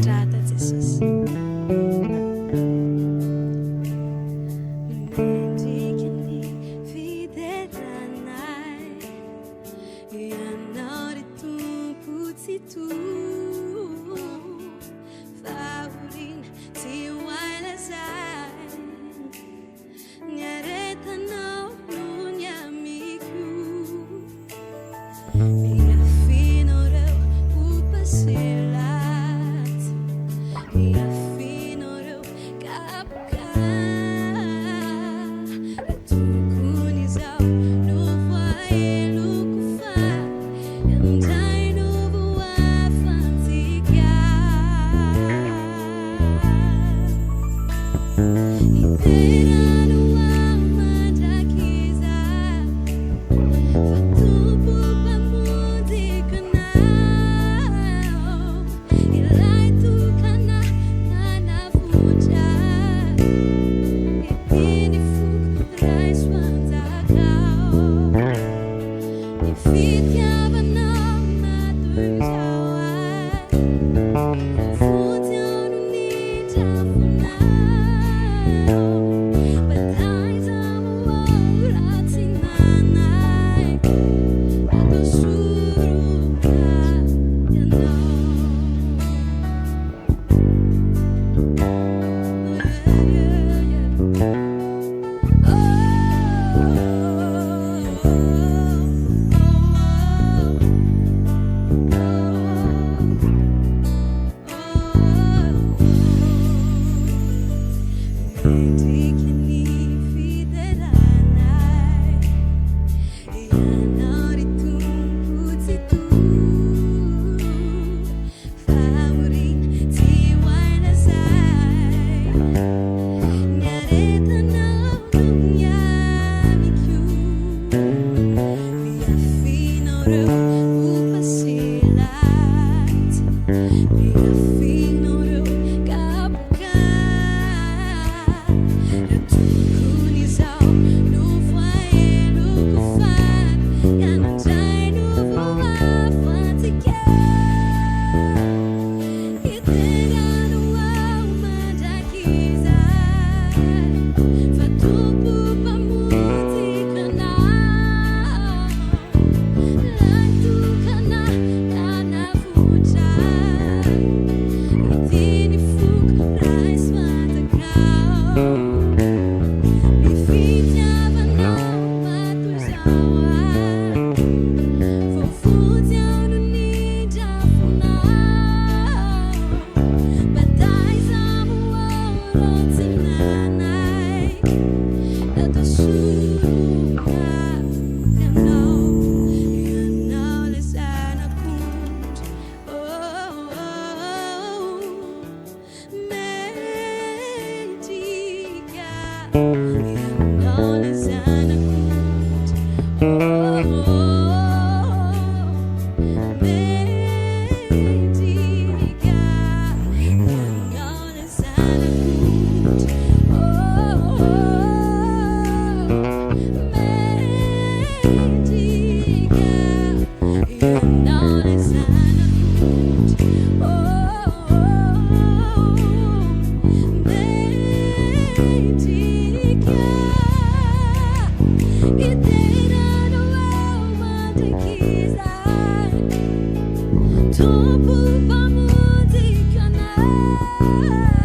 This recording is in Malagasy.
mandrata Jesosy. Mendrika ny fideranay, ianao ry tompo tsy toy, fahoriana tsy ho ailazay, ny aretanao no ny amiko. Miafinao reo ho pasilaty, miafinao reo kapoka, tokony izao no voaeloko fa iandray no voafantsika. Iterano ao mandrakiza, fa tompo mpamonjy kanao, ilay tokana nanavotra, itiny foko raisoanjakao, ny fitiavanao matoy zao ay, voafontsy ao no nidrafonao, bataizamo ao ratsy nanay, atao soroka ianao. Mendrika ny fideranay, ianao ry tompo tsy toy, fahoriana tsy ho ailazay, ny aretanao no ny amiko. Miafinao reo ho pasilaty, miafinao reo kapoka, tokony izao no voaeloko fa iandray no voafantsika. Iterano ao mandrakiza, fa tompo mpamonjy kanao, ilay tokana nanavotra, itiny foko raisoanjakao, ny fitiavanao matoy zao ay, voafontsy ao no nidrafonao, bataizamo ao ratsy nanay, atao soroka ianao. Ianao lay zanak'ondry, mendrika, ianao lay zanak'ondry, mendrika, ianao lay zanak'ondry, mendrika, ianao lay zanak'ondry, mendrika, iterano ao mandrakiza, tompo mpamonjy kanao.